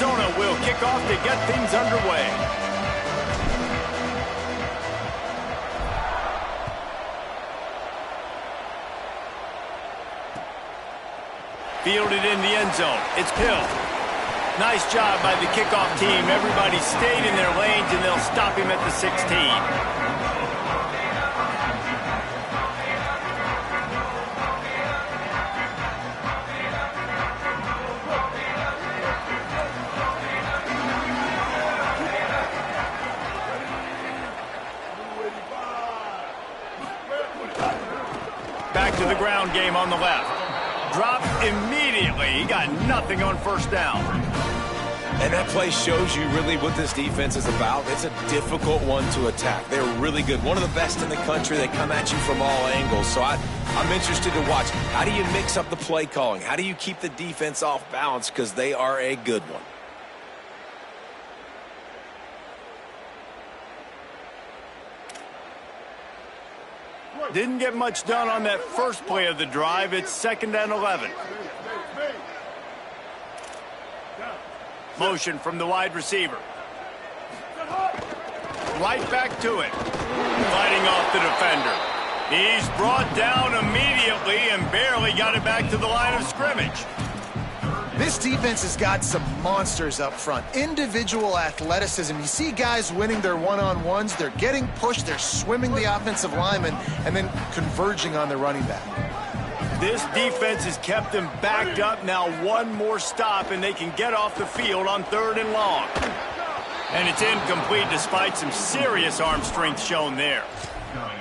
Arizona will kick off to get things underway. Fielded in the end zone. It's Hill. Nice job by the kickoff team. Everybody stayed in their lanes, and they'll stop him at the 16. Back to the ground game on the left. Dropped immediately. He got nothing on first down. And that play shows you really what this defense is about. It's a difficult one to attack. They're really good. One of the best in the country. They come at you from all angles. So I'm interested to watch. How do you mix up the play calling? How do you keep the defense off balance? Because they are a good one. Didn't get much done on that first play of the drive. It's 2nd and 11. Motion from the wide receiver. Right back to it. Fighting off the defender. He's brought down immediately and barely got it back to the line of scrimmage. This defense has got some monsters up front. Individual athleticism. You see guys winning their one-on-ones. They're getting pushed. They're swimming the offensive lineman and then converging on the running back. This defense has kept them backed up. Now one more stop, and they can get off the field on 3rd and long. And it's incomplete despite some serious arm strength shown there.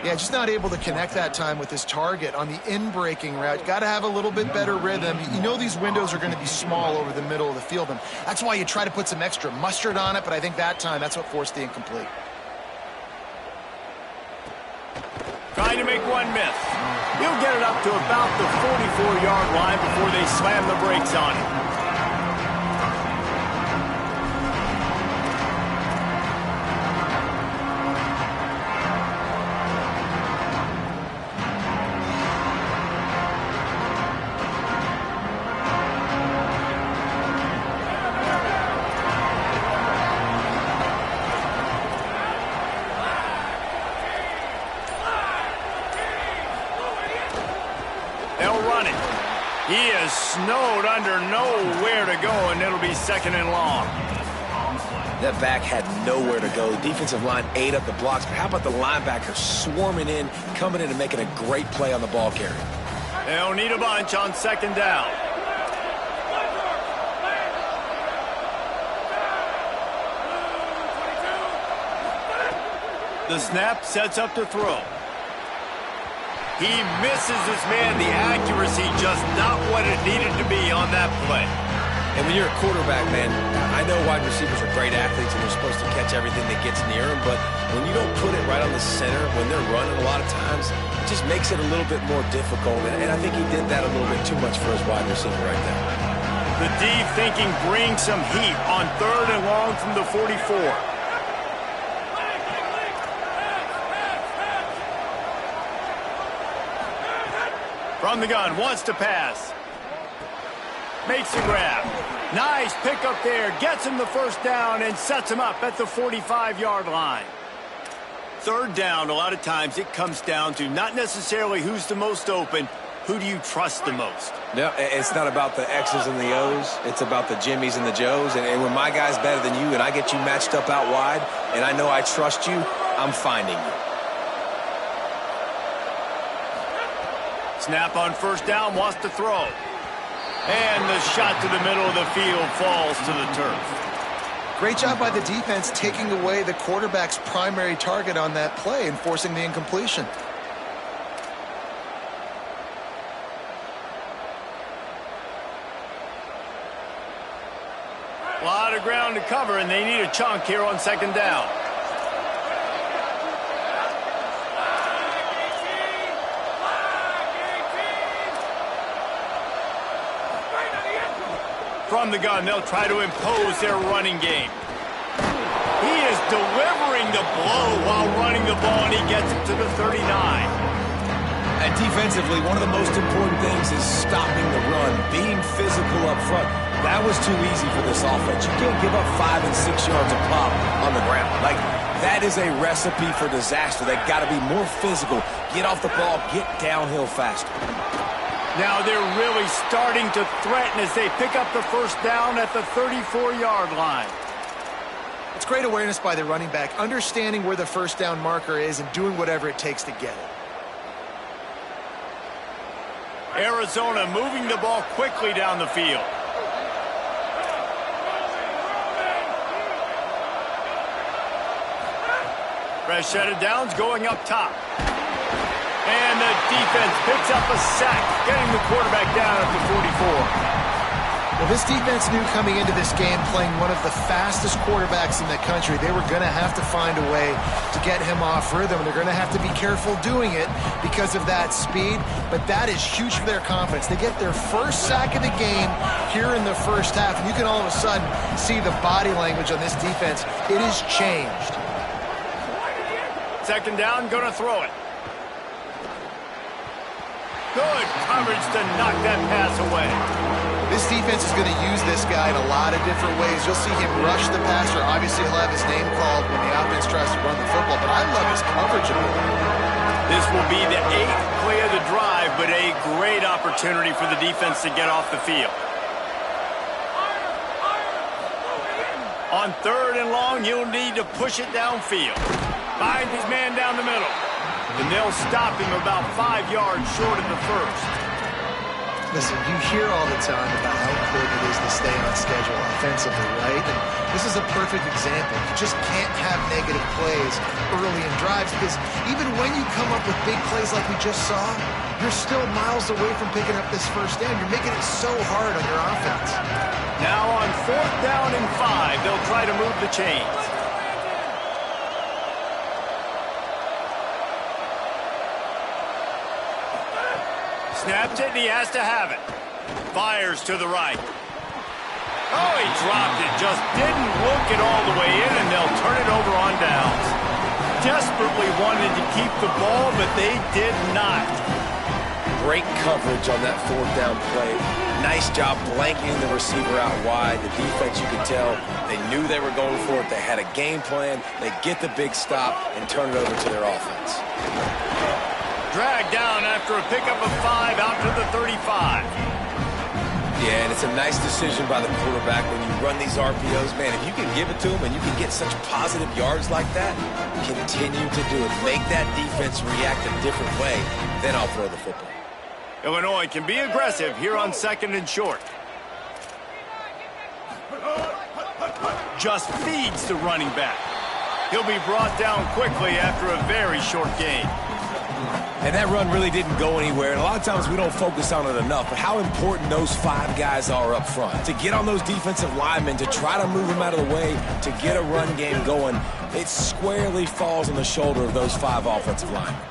Yeah, just not able to connect that time with his target on the in-breaking route. Got to have a little bit better rhythm. You know these windows are going to be small over the middle of the field, and that's why you try to put some extra mustard on it, but I think that time that's what forced the incomplete. Trying to make one miss. He'll get it up to about the 44-yard line before they slam the brakes on him. He is snowed under, nowhere to go, and it'll be 2nd and long. That back had nowhere to go. The defensive line ate up the blocks, but how about the linebacker swarming in, coming in and making a great play on the ball carrier? They'll need a bunch on 2nd down. The snap sets up to throw. He misses his man. The accuracy just not what it needed to be on that play. And when you're a quarterback, man, I know wide receivers are great athletes and they're supposed to catch everything that gets near them, but when you don't put it right on the center, when they're running a lot of times, it just makes it a little bit more difficult. And I think he did that a little bit too much for his wide receiver right there. The deep thinking brings some heat on 3rd and long from the 44. From the gun, wants to pass. Makes the grab. Nice pickup there. Gets him the first down and sets him up at the 45-yard line. 3rd down, a lot of times it comes down to not necessarily who's the most open, who do you trust the most? No, it's not about the X's and the O's. It's about the Jimmies and the Joes. And when my guy's better than you and I get you matched up out wide and I know I trust you, I'm finding you. Snap on 1st down, wants to throw. And the shot to the middle of the field falls to the turf. Great job by the defense taking away the quarterback's primary target on that play and forcing the incompletion. A lot of ground to cover, and they need a chunk here on 2nd down. From the gun, they'll try to impose their running game. He is delivering the blow while running the ball, and he gets it to the 39. And defensively, one of the most important things is stopping the run, being physical up front. That was too easy for this offense. You can't give up 5 and 6 yards of pop on the ground. Like, that is a recipe for disaster. They've got to be more physical. Get off the ball, get downhill faster. Now they're really starting to threaten as they pick up the first down at the 34-yard line. It's great awareness by the running back, understanding where the first down marker is and doing whatever it takes to get it. Arizona moving the ball quickly down the field. Fresh set of downs going up top. And the defense picks up a sack, getting the quarterback down at the 44. Well, this defense knew coming into this game, playing one of the fastest quarterbacks in the country, they were going to have to find a way to get him off rhythm. They're going to have to be careful doing it because of that speed, but that is huge for their confidence. They get their first sack of the game here in the first half, and you can all of a sudden see the body language on this defense. It has changed. Second down, going to throw it. Good coverage to knock that pass away. This defense is going to use this guy in a lot of different ways. You'll see him rush the passer. Obviously, he'll have his name called when the offense tries to run the football, but I love his coverage of it. This will be the 8th play of the drive, but a great opportunity for the defense to get off the field. On 3rd and long, you'll need to push it downfield. Find his man down the middle. And they'll stop him about 5 yards short of the first. Listen, you hear all the time about how important it is to stay on schedule offensively, right? And this is a perfect example. You just can't have negative plays early in drives because even when you come up with big plays like we just saw, you're still miles away from picking up this first down. You're making it so hard on your offense. Now on 4th down and 5, they'll try to move the chains. Snaps it, and he has to have it. Fires to the right. Oh, he dropped it. Just didn't look it all the way in, and they'll turn it over on downs. Desperately wanted to keep the ball, but they did not. Great coverage on that 4th down play. Nice job blanketing the receiver out wide. The defense, you could tell, they knew they were going for it. They had a game plan. They get the big stop and turn it over to their offense. Dragged down after a pickup of 5 out to the 35. Yeah, and it's a nice decision by the quarterback when you run these RPOs. Man, if you can give it to him and you can get such positive yards like that, continue to do it. Make that defense react a different way, then I'll throw the football. Illinois can be aggressive here on 2nd and short. Just feeds the running back. He'll be brought down quickly after a very short game. And that run really didn't go anywhere, and a lot of times we don't focus on it enough, but how important those 5 guys are up front. To get on those defensive linemen, to try to move them out of the way, to get a run game going, it squarely falls on the shoulder of those 5 offensive linemen.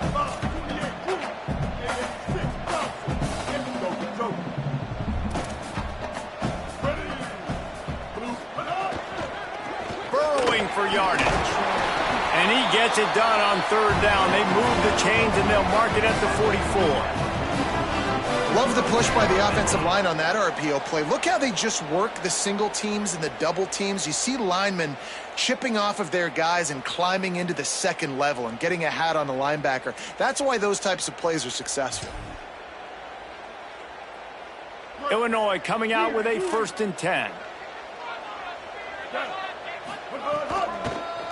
Burrowing for yardage. And he gets it done on 3rd down. They move the chains, and they'll mark it at the 44. Love the push by the offensive line on that RPO play. Look how they just work the single teams and the double teams. You see linemen chipping off of their guys and climbing into the 2nd level and getting a hat on the linebacker. That's why those types of plays are successful. Illinois coming out with a 1st and 10.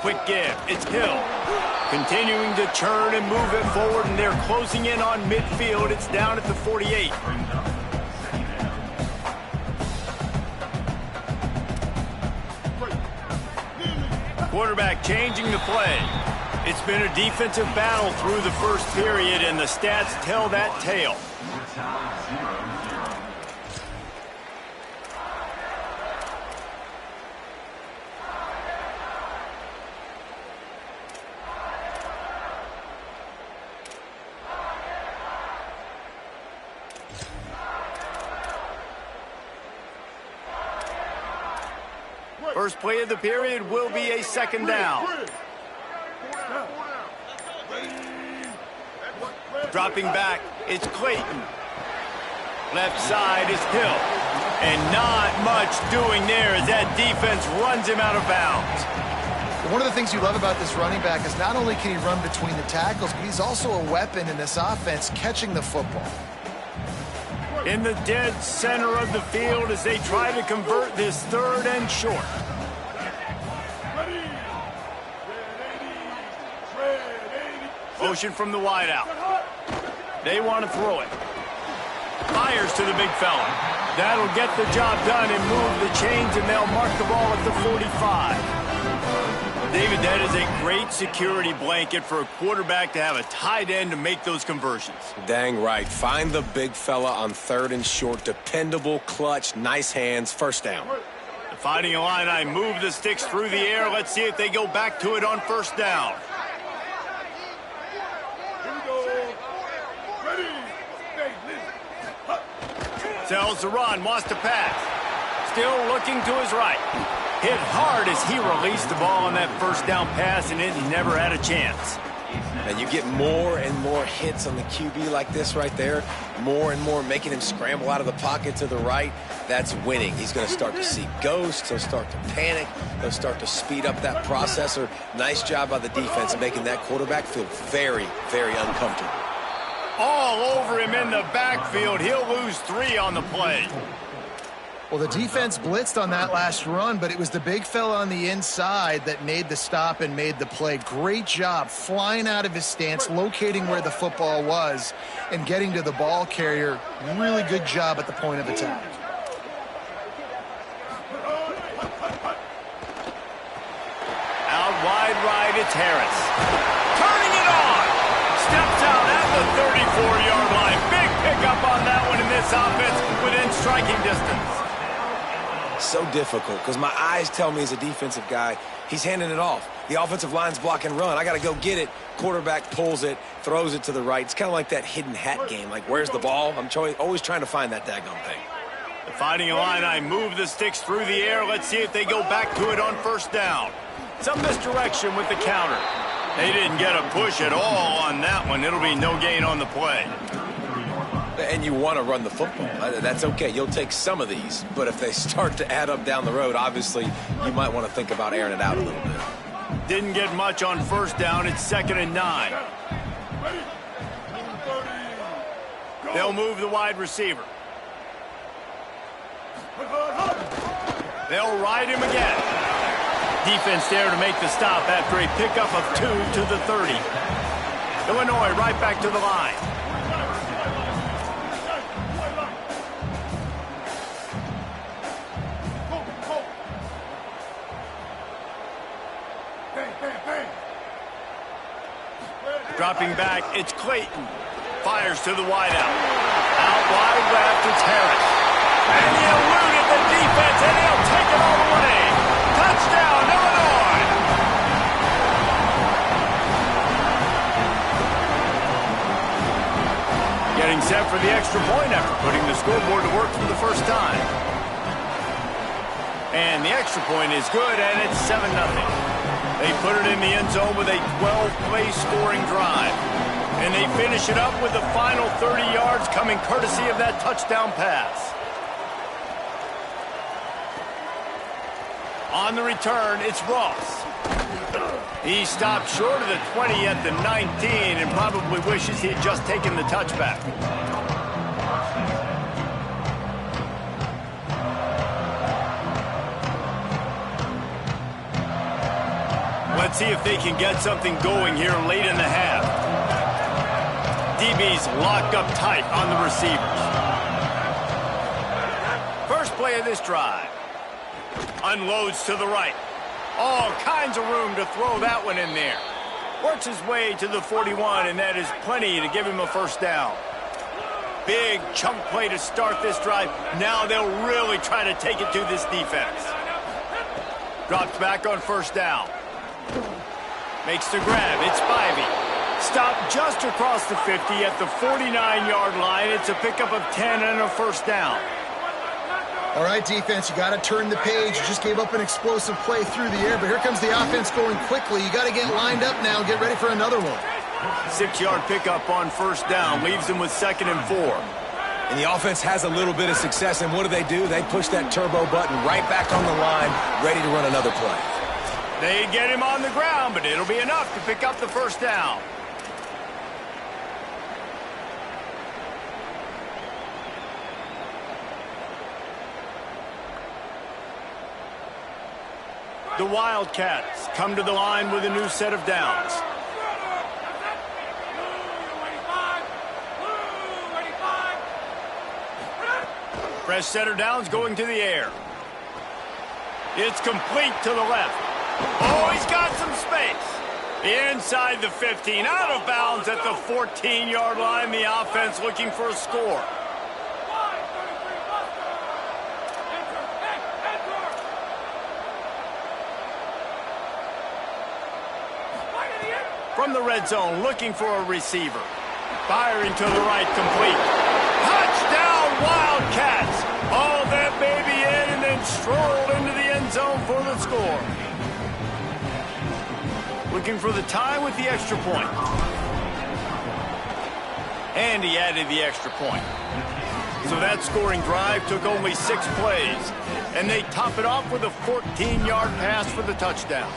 Quick give. It's Hill. Continuing to churn and move it forward, and they're closing in on midfield. It's down at the 48. Quarterback changing the play. It's been a defensive battle through the first period, and the stats tell that tale. First play of the period will be a 2nd down. Dropping back, it's Clayton. Left side is Hill. And not much doing there as that defense runs him out of bounds. One of the things you love about this running back is not only can he run between the tackles, but he's also a weapon in this offense catching the football. In the dead center of the field as they try to convert this 3rd and short. Motion from the wideout. They want to throw it. Fires to the big fella. That'll get the job done and move the chains, and they'll mark the ball at the 45. David, that is a great security blanket for a quarterback to have a tight end to make those conversions. Dang right. Find the big fella on 3rd and short. Dependable, clutch, nice hands, first down. The Fighting Illini move the sticks through the air. Let's see if they go back to it on first down. Sells the run, wants to pass. Still looking to his right. Hit hard as he released the ball on that first down pass, and it never had a chance. And you get more and more hits on the QB like this right there. More and more making him scramble out of the pocket to the right. That's winning. He's going to start to see ghosts. He'll start to panic. He'll start to speed up that processor. Nice job by the defense making that quarterback feel very, very uncomfortable. All over him in the backfield. He'll lose 3 on the play. Well, the defense blitzed on that last run, but it was the big fella on the inside that made the stop and made the play. Great job flying out of his stance, locating where the football was, and getting to the ball carrier. Really good job at the point of attack. Out wide right, it's Harris. Turning it on. Steps out at the 34-yard line. Big pickup on that one in this offense within striking distance. So difficult because my eyes tell me as a defensive guy, he's handing it off. The offensive line's block and run. I got to go get it. Quarterback pulls it, throws it to the right. It's kind of like that hidden hat game. Like, where's the ball? I'm always trying to find that daggone thing. The Fighting Illini move the sticks through the air. Let's see if they go back to it on first down. Some misdirection with the counter. They didn't get a push at all on that one. It'll be no gain on the play. And you want to run the football. That's okay. You'll take some of these. But if they start to add up down the road, obviously, you might want to think about airing it out a little bit. Didn't get much on first down. It's 2nd and 9. They'll move the wide receiver. They'll ride him again. Defense there to make the stop after a pickup of 2 to the 30. Illinois right back to the line. Dropping back, it's Clayton. Fires to the wideout. Out wide left, it's Harris. And he eluded the defense, and he'll take it all the way. Touchdown, Illinois! Getting set for the extra point after putting the scoreboard to work for the first time. And the extra point is good, and it's 7-0. They put it in the end zone with a 12-play scoring drive. And they finish it up with the final 30 yards coming courtesy of that touchdown pass. On the return, it's Ross. He stopped short of the 20 at the 19 and probably wishes he had just taken the touchback. Let's see if they can get something going here late in the half. DB's locked up tight on the receivers. First play of this drive. Unloads to the right. All kinds of room to throw that one in there. Works his way to the 41, and that is plenty to give him a first down. Big chunk play to start this drive. Now they'll really try to take it to this defense. Drops back on first down. Makes the grab. It's Spivey. Stopped just across the 50 at the 49-yard line. It's a pickup of 10 and a first down. All right, defense, you got to turn the page. You just gave up an explosive play through the air, but here comes the offense going quickly. You got to get lined up now and get ready for another one. 6-yard pickup on first down. Leaves them with 2nd and 4. And the offense has a little bit of success, and what do? They push that turbo button right back on the line, ready to run another play. They get him on the ground, but it'll be enough to pick up the first down. The Wildcats come to the line with a new set of downs. Fresh set of downs going to the air. It's complete to the left. Oh, he's got some space. Inside the 15, out of bounds at the 14-yard line. The offense looking for a score. From the red zone, looking for a receiver. Firing to the right, complete. Touchdown, Wildcats! Haul that baby in and then strolled into the end zone for the score. Looking for the tie with the extra point. And he added the extra point. So that scoring drive took only 6 plays. And they top it off with a 14-yard pass for the touchdown.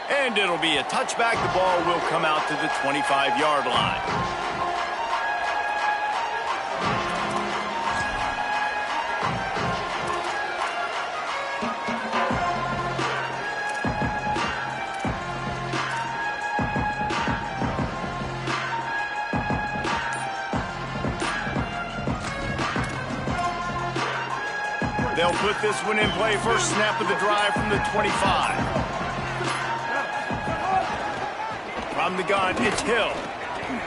And it'll be a touchback. The ball will come out to the 25-yard line. They'll put this one in play. First snap of the drive from the 25. From the gun, it's Hill.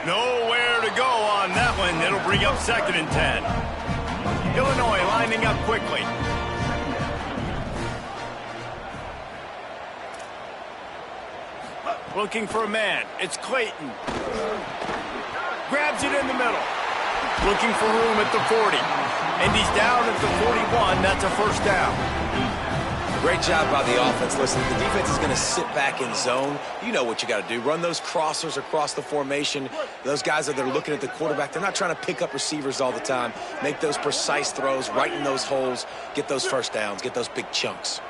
Nowhere to go on that one. It'll bring up 2nd and 10. Illinois lining up quickly. Looking for a man. It's Clayton. Grabs it in the middle. Looking for room at the 40. And he's down at the 41. That's a first down. Great job by the offense. Listen, the defense is going to sit back in zone. You know what you got to do. Run those crossers across the formation. Those guys that are looking at the quarterback, they're not trying to pick up receivers all the time. Make those precise throws, right in those holes, get those first downs, get those big chunks.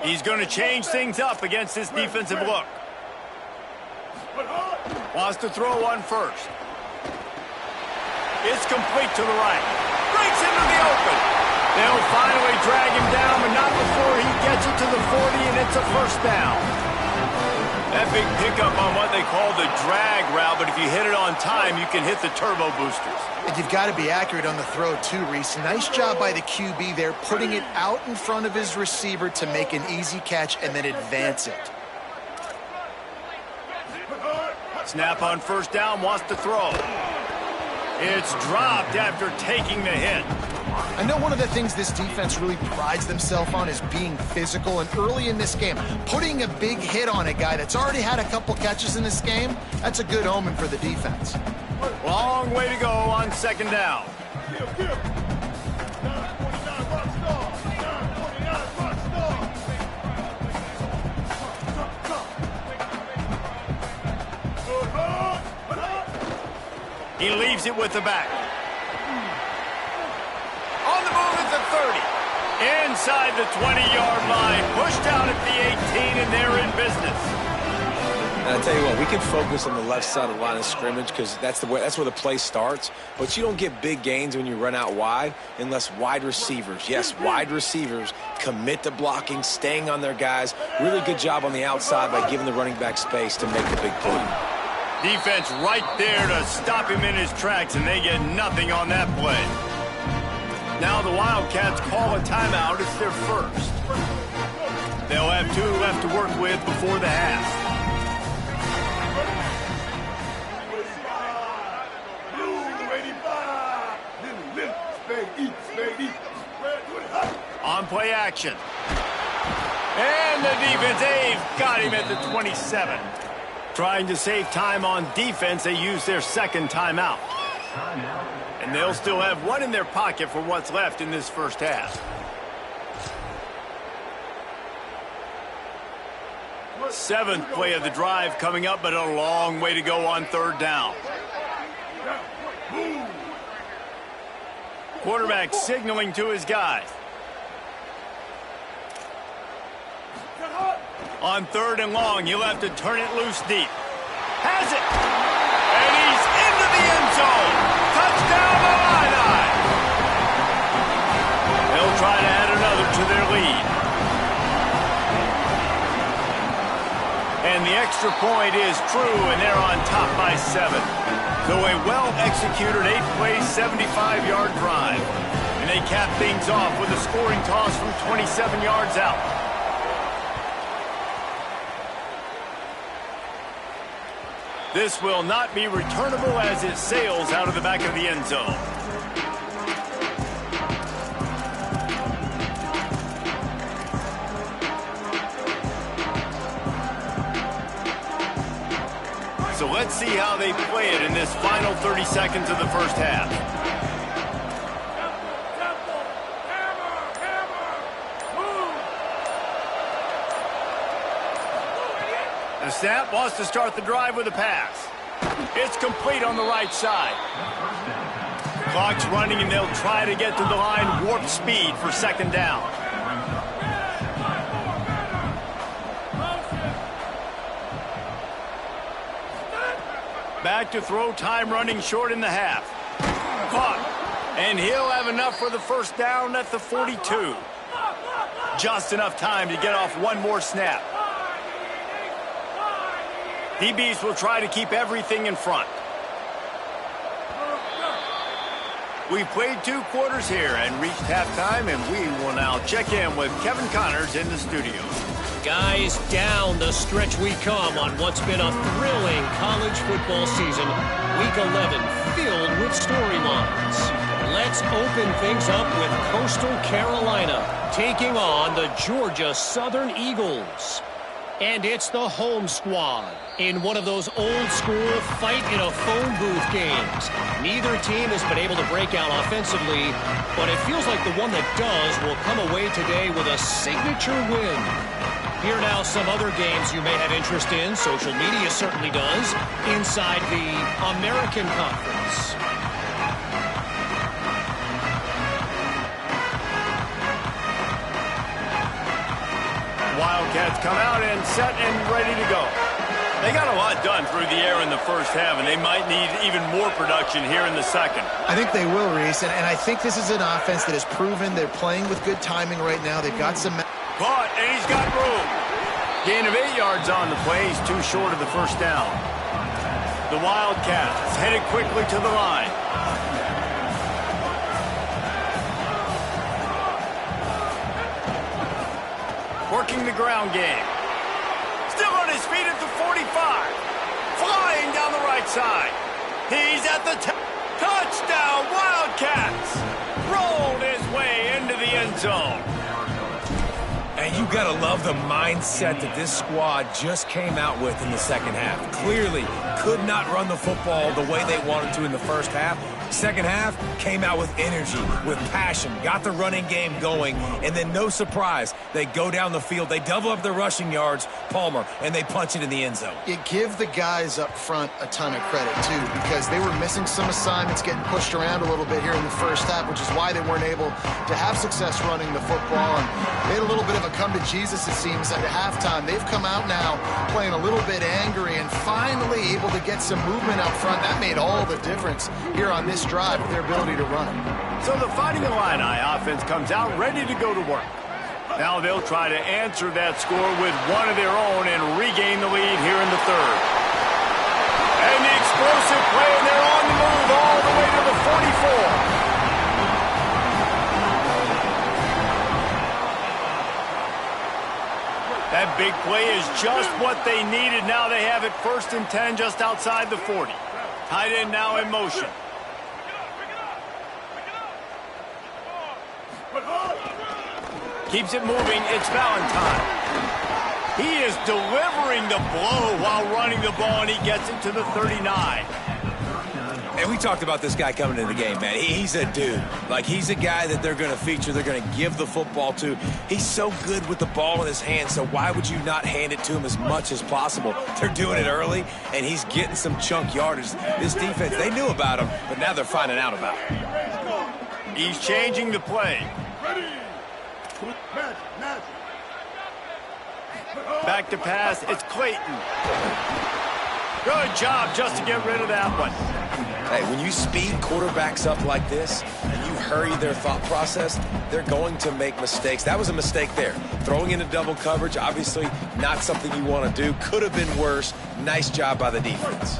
He's going to change things up against this defensive look. Wants to throw one first. It's complete to the right. Breaks into the open. They'll finally drag him down, but not before he gets it to the 40, and it's a first down. That big pickup on what they call the drag route, but if you hit it on time, you can hit the turbo boosters. And you've got to be accurate on the throw, too, Reese. Nice job by the QB there, putting it out in front of his receiver to make an easy catch and then advance it. Snap on first down, wants to throw. It's dropped after taking the hit. I know one of the things this defense really prides themselves on is being physical, and early in this game, putting a big hit on a guy that's already had a couple catches in this game, that's a good omen for the defense. Long way to go on 2nd down. He leaves it with the back. On the move at the 30. Inside the 20-yard line. Pushed out at the 18, and they're in business. And I tell you what, we can focus on the left side of the line of scrimmage because that's where the play starts. But you don't get big gains when you run out wide unless wide receivers, yes, wide receivers, commit to blocking, staying on their guys. Really good job on the outside by giving the running back space to make the big play. Defense right there to stop him in his tracks, and they get nothing on that play. Now the Wildcats call a timeout. It's their first. They'll have 2 left to work with before the half. On play action. And the defense, they've got him at the 27. Trying to save time on defense, they use their 2nd timeout. And they'll still have 1 in their pocket for what's left in this first half. Seventh play of the drive coming up, but a long way to go on third down. Quarterback signaling to his guys. On third and long, he'll have to turn it loose deep. Has it! And he's into the end zone! Touchdown Illini! They'll try to add another to their lead. And the extra point is true, and they're on top by 7. So a well-executed 8-play, 75-yard drive. And they cap things off with a scoring toss from 27 yards out. This will not be returnable as it sails out of the back of the end zone. So let's see how they play it in this final 30 seconds of the first half. The snap wants to start the drive with a pass. It's complete on the right side. Clock's running, and they'll try to get to the line warp speed for second down. Back to throw, time running short in the half. Caught. And he'll have enough for the first down at the 42. Just enough time to get off one more snap. DBs will try to keep everything in front. We've played 2 quarters here and reached halftime, and we will now check in with Kevin Connors in the studio. Guys, down the stretch we come on what's been a thrilling college football season. Week 11 filled with storylines. Let's open things up with Coastal Carolina taking on the Georgia Southern Eagles. And it's the home squad in one of those old-school fight-in-a-phone-booth games. Neither team has been able to break out offensively, but it feels like the one that does will come away today with a signature win. Here now some other games you may have interest in. Social media certainly does. Inside the American Conference. Wildcats come out and set and ready to go. They got a lot done through the air in the first half, and they might need even more production here in the second. I think they will, Reese, and I think this is an offense that has proven they're playing with good timing right now. They've got some... Caught, and he's got room. Gain of 8 yards on the play. He's too short of the first down. The Wildcats headed quickly to the line. Working the ground game. Still on his feet at the 45. Flying down the right side. He's at the touchdown. Wildcats rolled his way into the end zone. And you got to love the mindset that this squad just came out with in the second half. Clearly could not run the football the way they wanted to in the first half. Second half came out with energy, with passion, got the running game going, and then no surprise, they go down the field, they double up their rushing yards, Palmer, and they punch it in the end zone. You give the guys up front a ton of credit, too, because they were missing some assignments, getting pushed around a little bit here in the first half, which is why they weren't able to have success running the football. And they had a little bit of a come-to-Jesus, it seems, at halftime. They've come out now playing a little bit angry and finally able to get some movement up front. That made all the difference here on this drive with their ability to run it. So the Fighting Illini offense comes out ready to go to work. Now they'll try to answer that score with one of their own and regain the lead here in the third. And the explosive play, and they're on the move all the way to the 44. That big play is just what they needed. Now they have it 1st and 10 just outside the 40. Tight end now in motion. Keeps it moving. It's Valentine. He is delivering the blow while running the ball, and he gets it to the 39. And we talked about this guy coming into the game, man. He's a dude. Like, he's a guy that they're going to feature, they're going to give the football to. He's so good with the ball in his hand, so why would you not hand it to him as much as possible? They're doing it early, and he's getting some chunk yardage. This defense, they knew about him, but now they're finding out about him. He's changing the play. Back to pass, it's Clayton. Good job just to get rid of that one. Hey, when you speed quarterbacks up like this and you hurry their thought process, they're going to make mistakes. That was a mistake there. Throwing into double coverage, obviously not something you want to do. Could have been worse. Nice job by the defense.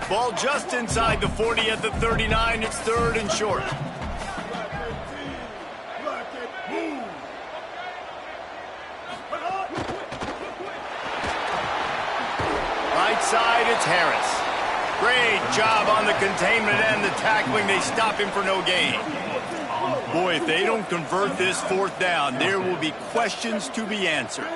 Ball just inside the 40 at the 39. It's 3rd and short. Right side, it's Harris. Great job on the containment and the tackling. They stop him for no gain. Boy, if they don't convert this 4th down, there will be questions to be answered.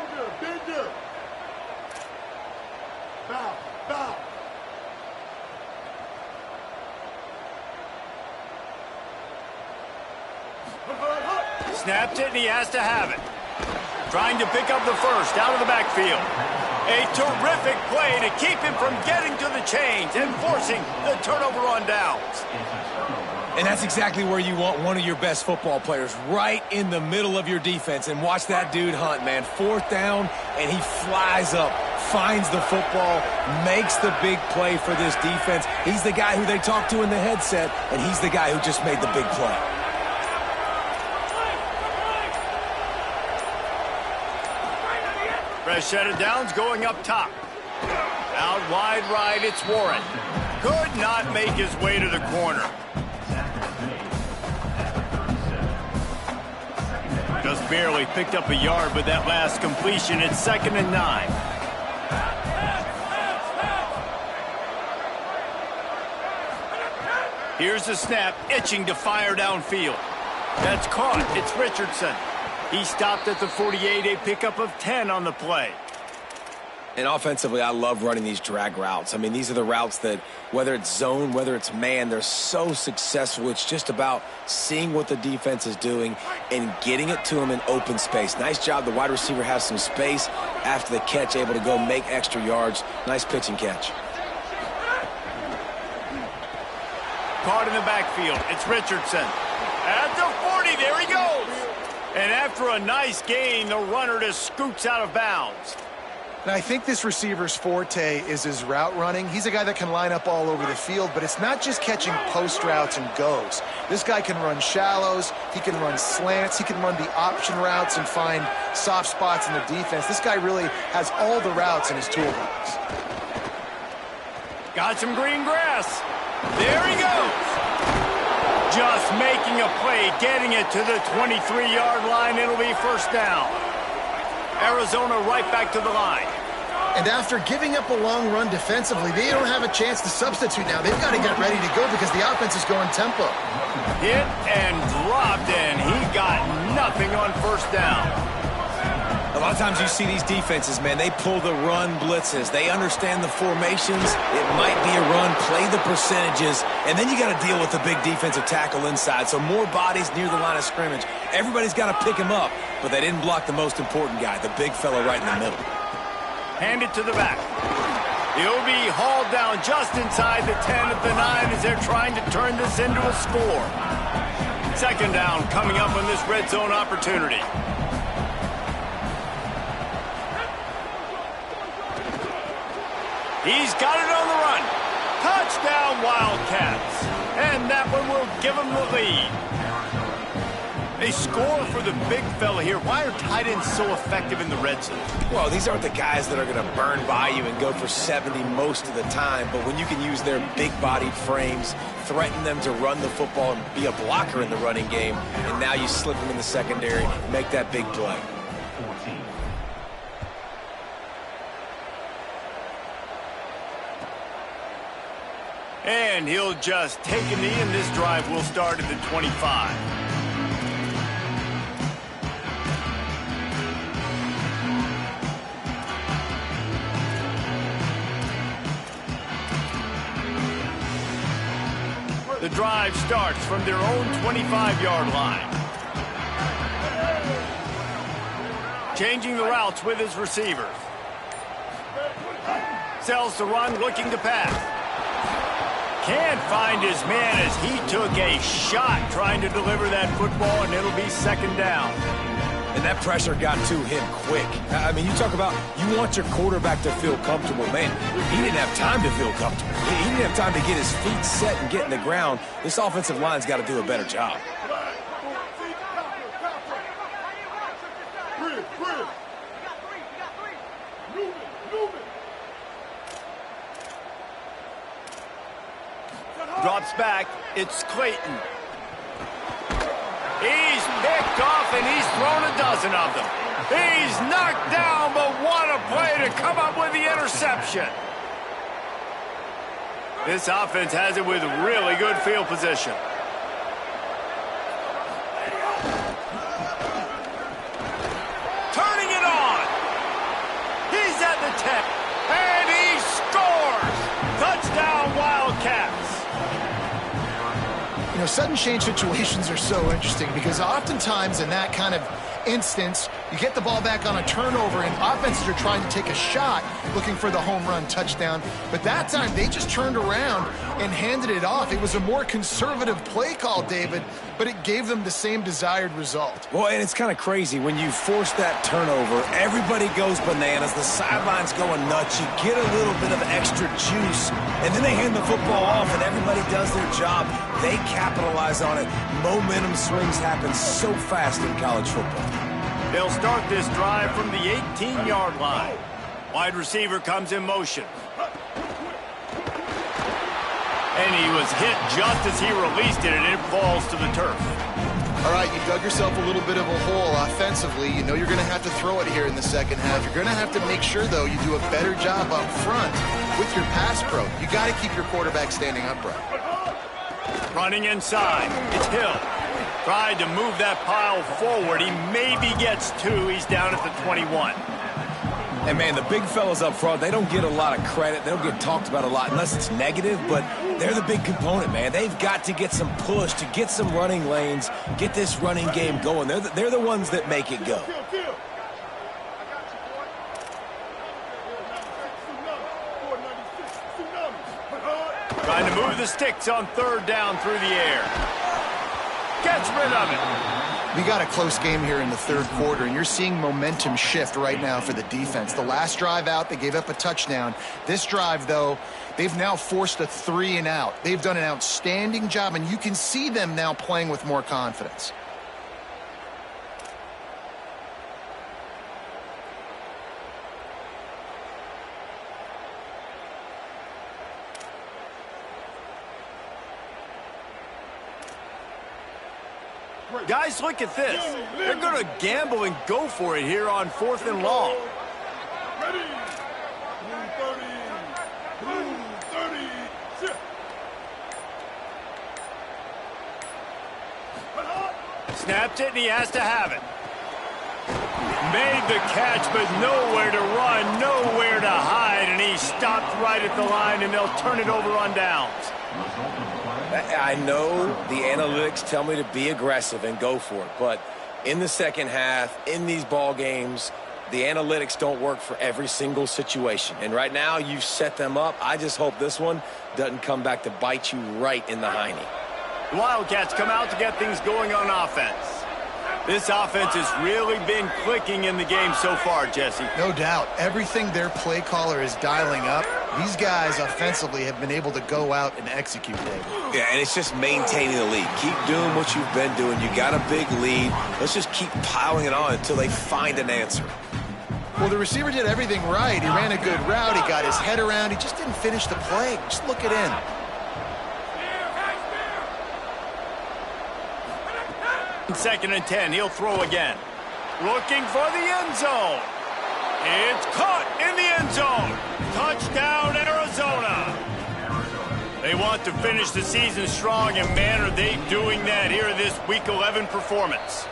Snapped it, and he has to have it. Trying to pick up the first out of the backfield. A terrific play to keep him from getting to the chains and forcing the turnover on downs. And that's exactly where you want one of your best football players, right in the middle of your defense. And watch that dude hunt, man. 4th down, and he flies up, finds the football, makes the big play for this defense. He's the guy who they talk to in the headset, and he's the guy who just made the big play. Fresh set of downs going up top. Out wide right, it's Warren. Could not make his way to the corner. Just barely picked up a yard with that last completion. It's 2nd and 9. Here's the snap, itching to fire downfield. That's caught. It's Richardson. He stopped at the 48, a pickup of 10 on the play. And offensively, I love running these drag routes. I mean, these are the routes that, whether it's zone, whether it's man, they're so successful. It's just about seeing what the defense is doing and getting it to them in open space. Nice job. The wide receiver has some space after the catch, able to go make extra yards. Nice pitch and catch. Caught in the backfield. It's Richardson. At the 40, there he goes. And after a nice gain, the runner just scoots out of bounds. And I think this receiver's forte is his route running. He's a guy that can line up all over the field, but it's not just catching post routes and goes. This guy can run shallows, he can run slants, he can run the option routes and find soft spots in the defense. This guy really has all the routes in his toolbox. Got some green grass. There he goes. Just making a play, getting it to the 23-yard line. It'll be 1st down. Arizona right back to the line. And after giving up a long run defensively, they don't have a chance to substitute now. They've got to get ready to go because the offense is going tempo. Hit and dropped, and he got nothing on 1st down. A lot of times you see these defenses, man, they pull the run blitzes. They understand the formations. It might be a run, play the percentages, and then you got to deal with the big defensive tackle inside. So more bodies near the line of scrimmage. Everybody's got to pick him up, but they didn't block the most important guy, the big fella right in the middle. Hand it to the back. He'll be hauled down just inside the 10 at the 9 as they're trying to turn this into a score. 2nd down coming up on this red zone opportunity. He's got it on the run. Touchdown, Wildcats. And that one will give them the lead. A score for the big fella here. Why are tight ends so effective in the red zone? Well, these aren't the guys that are going to burn by you and go for 70 most of the time, but when you can use their big-bodied frames, threaten them to run the football and be a blocker in the running game, and now you slip them in the secondary, make that big play. And he'll just take a knee, and this drive will start at the 25. The drive starts from their own 25-yard line. Changing the routes with his receivers. Sells to run, looking to pass. Can't find his man as he took a shot trying to deliver that football, and it'll be second down. And that pressure got to him quick. I mean, you talk about you want your quarterback to feel comfortable. Man, he didn't have time to feel comfortable. He didn't have time to get his feet set and get in the ground. This offensive line's got to do a better job. Drops back. It's Clayton. He's picked off, and he's thrown a dozen of them. He's knocked down, but what a play to come up with the interception. This offense has it with really good field position. Turning it on. He's at the 10, and he scores. Touchdown, Wildcats. You know, sudden change situations are so interesting because oftentimes in that kind of instance, you get the ball back on a turnover and offenses are trying to take a shot looking for the home run touchdown. But that time, they just turned around and handed it off. It was a more conservative play call, David, but it gave them the same desired result. Well, and it's kind of crazy. When you force that turnover, everybody goes bananas. The sideline's going nuts. You get a little bit of extra juice, and then they hand the football off, and everybody does their job. They capitalize on it. Momentum swings happen so fast in college football. They'll start this drive from the 18-yard line. Wide receiver comes in motion. And he was hit just as he released it, and it falls to the turf. All right, you dug yourself a little bit of a hole offensively. You know you're going to have to throw it here in the second half. You're going to have to make sure, though, you do a better job up front with your pass pro. You got to keep your quarterback standing upright. Running inside. It's Hill. Tried to move that pile forward. He maybe gets two. He's down at the 21. And, man, the big fellas up front, they don't get a lot of credit. They don't get talked about a lot unless it's negative, but they're the big component, man. They've got to get some push, to get some running lanes, get this running game going. They're the ones that make it go. Trying to move the sticks on third down through the air. Gets rid of it. We got a close game here in the third quarter, and you're seeing momentum shift right now for the defense. The last drive out, they gave up a touchdown. This drive, though, they've now forced a 3-and-out. They've done an outstanding job, and you can see them now playing with more confidence. Guys, look at this. They're going to gamble and go for it here on 4th and long. Ready. Blue 30. Sit. Snapped it, and he has to have it. Made the catch, but nowhere to run, nowhere to hide, and he stopped right at the line, and they'll turn it over on downs. I know the analytics tell me to be aggressive and go for it, but in the second half, in these ball games, the analytics don't work for every single situation. And right now, you've set them up. I just hope this one doesn't come back to bite you right in the hiney. The Wildcats come out to get things going on offense. This offense has really been clicking in the game so far, Jesse. No doubt. Everything their play caller is dialing up, these guys offensively have been able to go out and execute, David. Yeah, and it's just maintaining the lead. Keep doing what you've been doing. You got a big lead. Let's just keep piling it on until they find an answer. Well, the receiver did everything right. He ran a good route. He got his head around. He just didn't finish the play. Just look it in. Second and 10, he'll throw again. Looking for the end zone. It's caught in the end zone. Touchdown, Arizona. They want to finish the season strong, and man, are they doing that here in this Week 11 performance.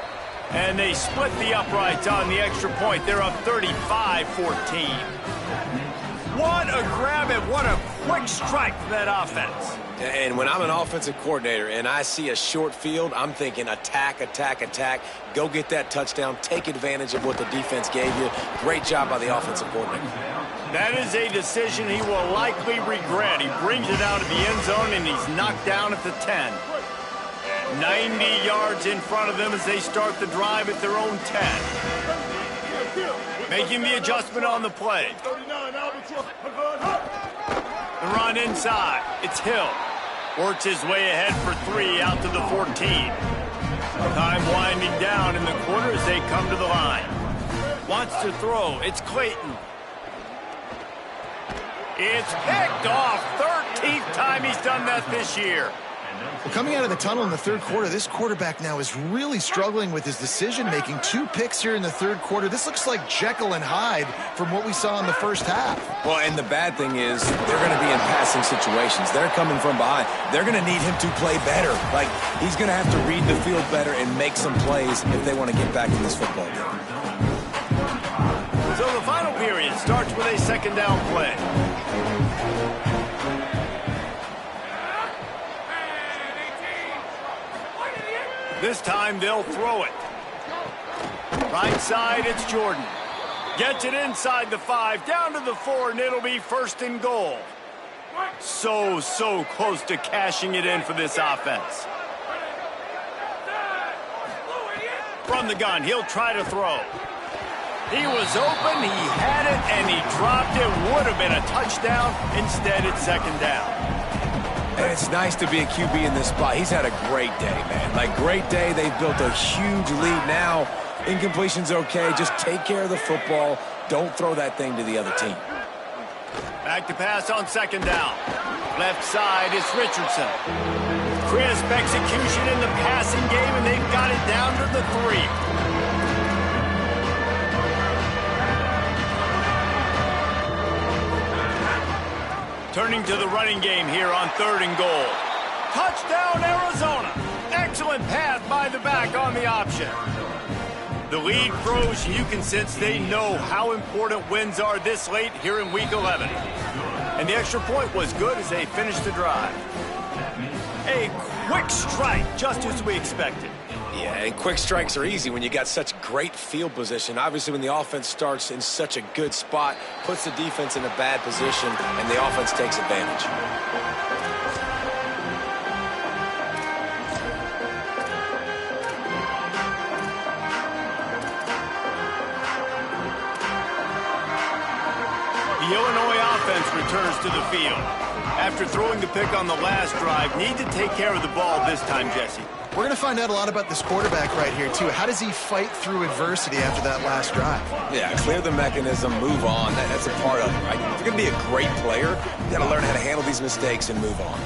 And they split the uprights on the extra point. They're up 35-14. What a grab and what a quick strike for that offense. And when I'm an offensive coordinator and I see a short field, I'm thinking attack, attack, attack. Go get that touchdown. Take advantage of what the defense gave you. Great job by the offensive coordinator. That is a decision he will likely regret. He brings it out of the end zone, and he's knocked down at the 10. 90 yards in front of them as they start the drive at their own 10. Making the adjustment on the play. The run inside. It's Hill. Works his way ahead for 3 out to the 14. Time winding down in the quarter as they come to the line. Wants to throw. It's Clayton. It's picked off. 13th time he's done that this year. Well, coming out of the tunnel in the third quarter, this quarterback now is really struggling with his decision-making. 2 picks here in the third quarter. This looks like Jekyll and Hyde from what we saw in the first half. Well, and the bad thing is they're going to be in passing situations. They're coming from behind. They're going to need him to play better. Like, he's going to have to read the field better and make some plays if they want to get back in this football game. So the final period starts with a second down play. This time they'll throw it. Right side, it's Jordan. Gets it inside the 5, down to the 4, and it'll be 1st and goal. So close to cashing it in for this offense. From the gun, he'll try to throw. He was open, he had it, and he dropped it. Would have been a touchdown. Instead, it's 2nd down. And it's nice to be a QB in this spot. He's had a great day, man. Like, great day. They've built a huge lead now. Incompletion's okay. Just take care of the football. Don't throw that thing to the other team. Back to pass on 2nd down. Left side, it's Richardson. Crisp execution in the passing game, and they've got it down to the 3. Turning to the running game here on 3rd and goal. Touchdown, Arizona. Excellent pass by the back on the option. The lead grows, and you can sense they know how important wins are this late here in Week 11. And the extra point was good as they finished the drive. A quick strike, just as we expected. Yeah, and quick strikes are easy when you got such great field position. Obviously, when the offense starts in such a good spot, puts the defense in a bad position, and the offense takes advantage. The Illinois offense returns to the field. After throwing the pick on the last drive, need to take care of the ball this time, Jesse. We're going to find out a lot about this quarterback right here, too. How does he fight through adversity after that last drive? Yeah, clear the mechanism, move on. That's a part of it, right? If you're going to be a great player, you got to learn how to handle these mistakes and move on.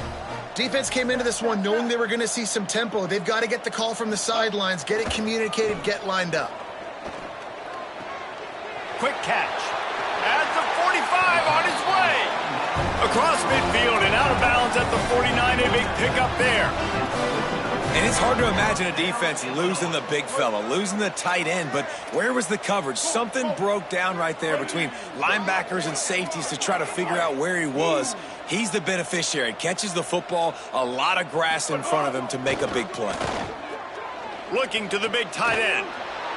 Defense came into this one knowing they were going to see some tempo. They've got to get the call from the sidelines, get it communicated, get lined up. Quick catch. At the 45, on his way. Across midfield and out of bounds at the 49. A big pickup there. And it's hard to imagine a defense losing the big fella, losing the tight end, but where was the coverage? Something broke down right there between linebackers and safeties to try to figure out where he was. He's the beneficiary. Catches the football, a lot of grass in front of him to make a big play. Looking to the big tight end.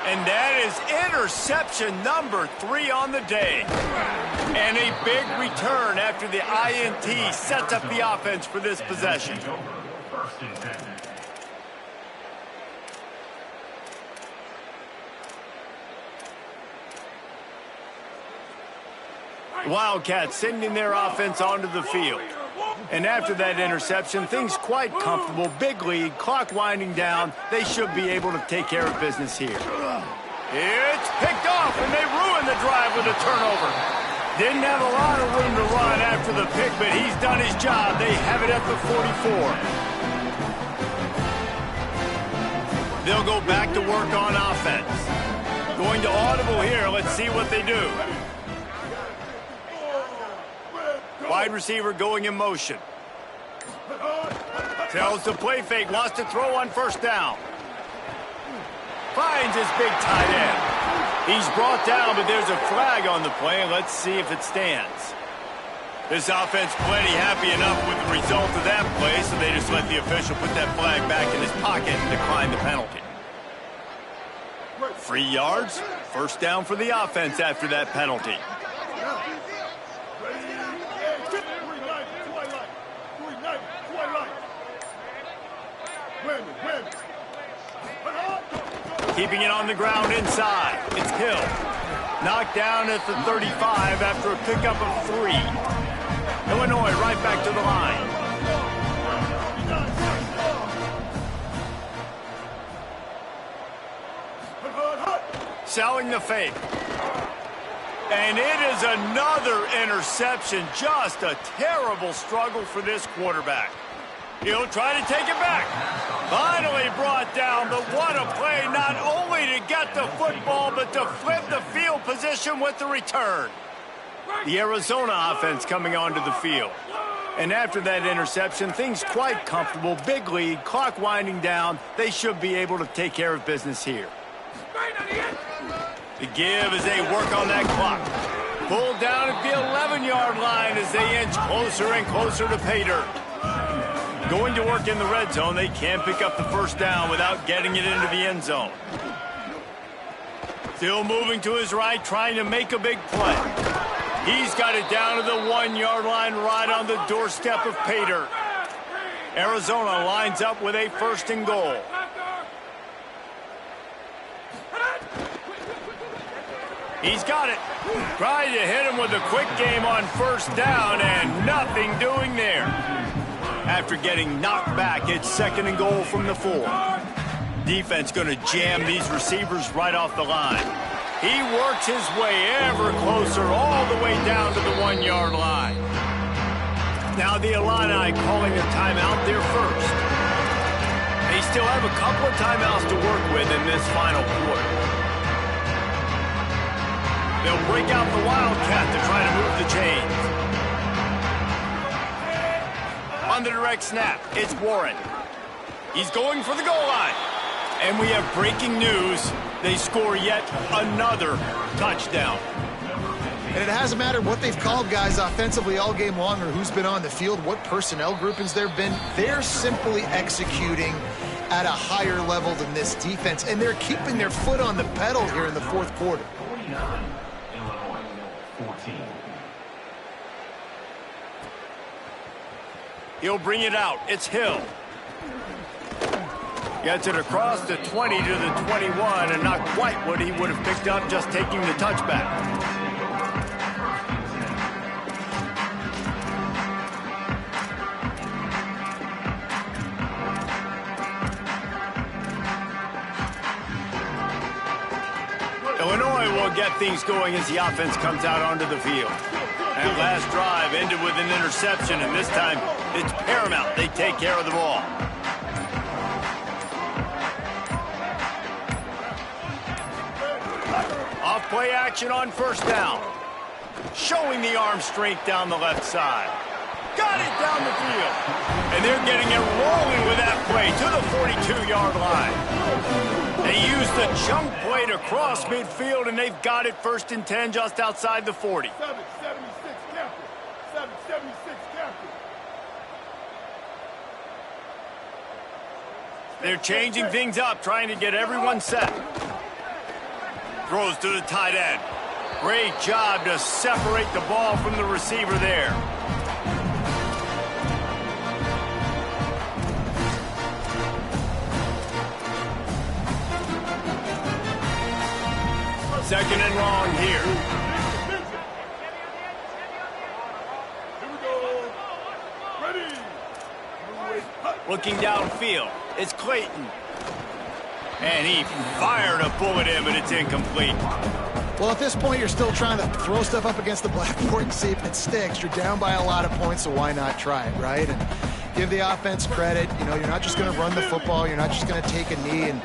And that is interception number 3 on the day. And a big return after the INT sets up the offense for this possession. Wildcats sending their offense onto the field. And after that interception, things quite comfortable. Big lead, clock winding down. They should be able to take care of business here. It's picked off, and they ruin the drive with a turnover. Didn't have a lot of room to run after the pick, but he's done his job. They have it at the 44. They'll go back to work on offense. Going to audible here. Let's see what they do. Wide receiver going in motion. Tells the play fake, wants to throw on 1st down. Finds his big tight end. He's brought down, but there's a flag on the play. Let's see if it stands. This offense plenty happy enough with the result of that play, so they just let the official put that flag back in his pocket and decline the penalty. 3 yards, first down for the offense after that penalty. Keeping it on the ground inside. It's Hill. Knocked down at the 35 after a pickup of 3. Illinois right back to the line. Selling the fake. And it is another interception. Just a terrible struggle for this quarterback. He'll try to take it back. Finally brought down, but what a play, not only to get the football, but to flip the field position with the return. The Arizona offense coming onto the field. And after that interception, things quite comfortable. Big lead, clock winding down. They should be able to take care of business here. The give as they work on that clock. Pulled down at the 11-yard line as they inch closer and closer to pay dirt. Going to work in the red zone, they can't pick up the first down without getting it into the end zone. Still moving to his right, trying to make a big play. He's got it down to the 1-yard line right on the doorstep of pay dirt. Arizona lines up with a 1st and goal. He's got it. Trying to hit him with a quick game on 1st down and nothing doing there. After getting knocked back, it's 2nd and goal from the 4. Defense going to jam these receivers right off the line. He works his way ever closer all the way down to the 1-yard line. Now the Illini calling a timeout there first. They still have a couple of timeouts to work with in this final quarter. They'll break out the Wildcat to try to move the chains. On the direct snap, it's Warren. He's going for the goal line. And we have breaking news. They score yet another touchdown. And it hasn't mattered what they've called guys offensively all game long or who's been on the field, what personnel groupings there have been. They're simply executing at a higher level than this defense, and they're keeping their foot on the pedal here in the 4th quarter. 49, Illinois 14. He'll bring it out. It's Hill. Gets it across the 20 to the 21, and not quite what he would have picked up just taking the touchback. Illinois will get things going as the offense comes out onto the field. That last drive ended with an interception, and this time it's paramount they take care of the ball. Off play action on 1st down. Showing the arm strength down the left side. Got it down the field. And they're getting it rolling with that play to the 42-yard line. They use the chunk play to cross midfield, and they've got it 1st and 10 just outside the 40. 776 captain. 776 captain. They're changing things up, trying to get everyone set. Throws to the tight end. Great job to separate the ball from the receiver there. Second and long here. Here we go. Ready. Looking downfield, it's Clayton. And he fired a bullet in, but it's incomplete. Well, at this point, you're still trying to throw stuff up against the blackboard and see if it sticks. You're down by a lot of points, so why not try it, right? And give the offense credit. You know, you're not just going to run the football. You're not just going to take a knee and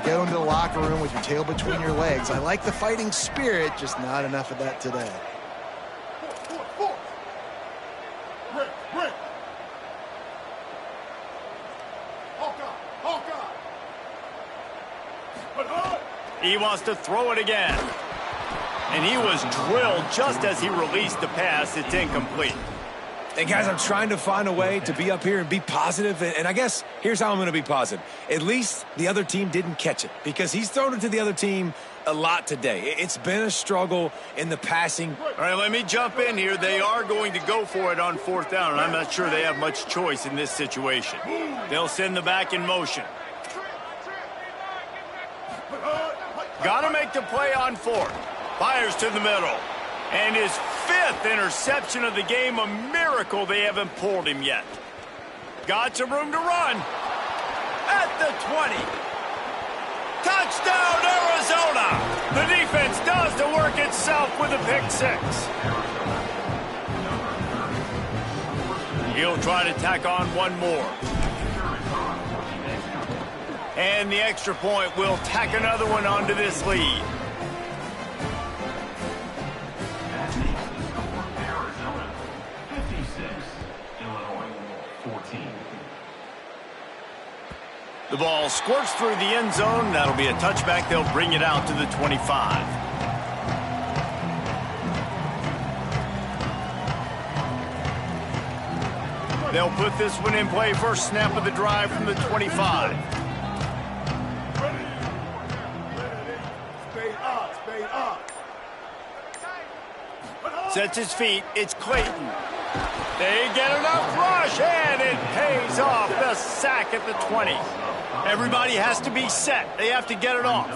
go into the locker room with your tail between your legs. I like the fighting spirit, just not enough of that today. Break. Hawkeye. He wants to throw it again. And he was drilled just as he released the pass. It's incomplete. And guys, I'm trying to find a way to be up here and be positive, and I guess here's how I'm going to be positive. At least the other team didn't catch it, because he's thrown it to the other team a lot today. It's been a struggle in the passing. All right, let me jump in here. They are going to go for it on 4th down, and I'm not sure they have much choice in this situation. They'll send the back in motion. Got to make the play on 4th. Fires to the middle. And his 5th interception of the game, a miracle they haven't pulled him yet. Got some room to run. At the 20. Touchdown, Arizona! The defense does the work itself with a pick 6. He'll try to tack on one more. And the extra point will tack another one onto this lead. The ball squirts through the end zone. That'll be a touchback. They'll bring it out to the 25. They'll put this one in play. First snap of the drive from the 25. Sets his feet. It's Clayton. They get enough rush, and it pays off. The sack at the 20. Everybody has to be set. They have to get it off.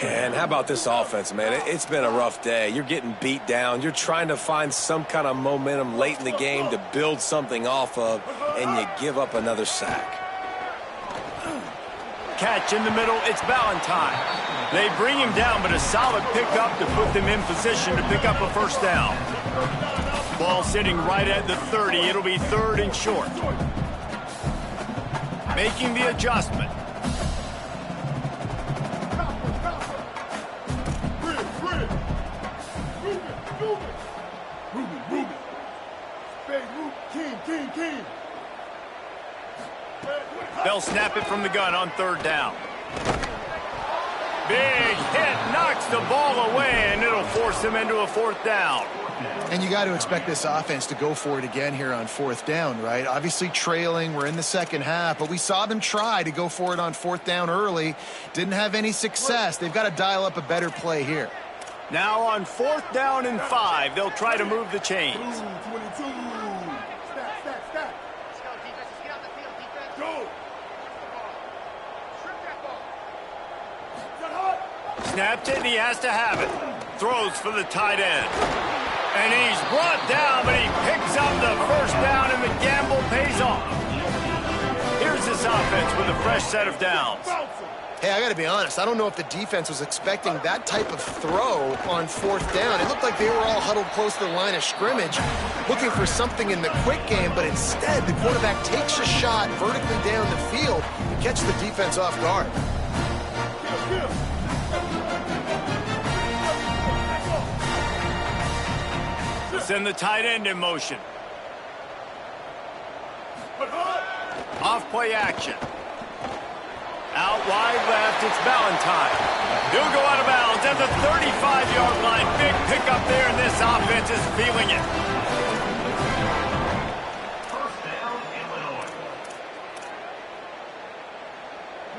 Man, how about this offense, man? It's been a rough day. You're getting beat down. You're trying to find some kind of momentum late in the game to build something off of, and you give up another sack. Catch in the middle. It's Valentine. They bring him down, but a solid pickup to put them in position to pick up a first down. Ball sitting right at the 30. It'll be 3rd and short. Making the adjustment. They'll snap it from the gun on 3rd down. Big hit, knocks the ball away, and it'll force them into a 4th down. And you got to expect this offense to go for it again here on 4th down, right? Obviously trailing, we're in the second half, but we saw them try to go for it on 4th down early. Didn't have any success. They've got to dial up a better play here. Now on 4th down and 5, they'll try to move the chains. 22. Stack. Go. Snapped it, and he has to have it. Throws for the tight end. And he's brought down, but he picks up the first down, and the gamble pays off. Here's this offense with a fresh set of downs. Hey, I got to be honest. I don't know if the defense was expecting that type of throw on 4th down. It looked like they were all huddled close to the line of scrimmage, looking for something in the quick game, but instead the quarterback takes a shot vertically down the field to catch the defense off guard. Send the tight end in motion. Off play action. Out wide left, it's Valentine. He'll go out of bounds at the 35-yard line. Big pickup there, and this offense is feeling it.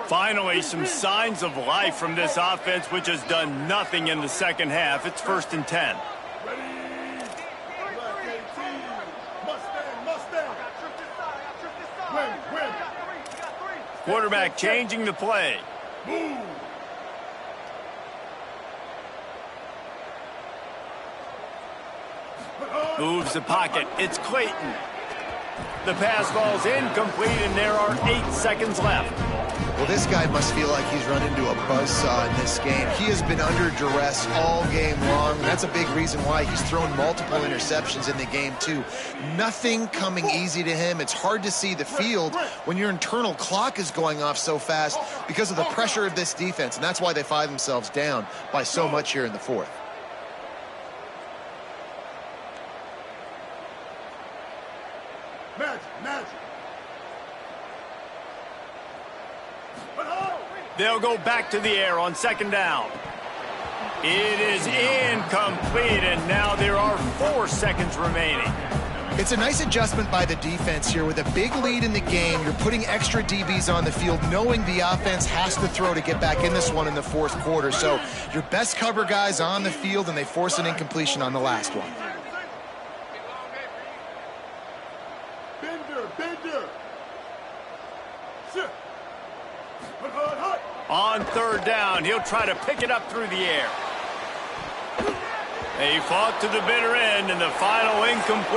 Finally, some signs of life from this offense, which has done nothing in the second half. It's 1st and 10. Quarterback changing the play. Moves the pocket. It's Clayton. The pass falls incomplete, and there are 8 seconds left. Well, this guy must feel like he's run into a buzzsaw in this game. He has been under duress all game long, and that's a big reason why he's thrown multiple interceptions in the game, too. Nothing coming easy to him. It's hard to see the field when your internal clock is going off so fast because of the pressure of this defense, and that's why they find themselves down by so much here in the 4th. Magic. They'll go back to the air on 2nd down. It is incomplete, and now there are 4 seconds remaining. It's a nice adjustment by the defense here. With a big lead in the game, you're putting extra DBs on the field, knowing the offense has to throw to get back in this one in the fourth quarter. So your best cover guys on the field, and they force an incompletion on the last one. Bender. Shit. Hut. On third down, he'll try to pick it up through the air. He fought to the bitter end, and the final incomplete.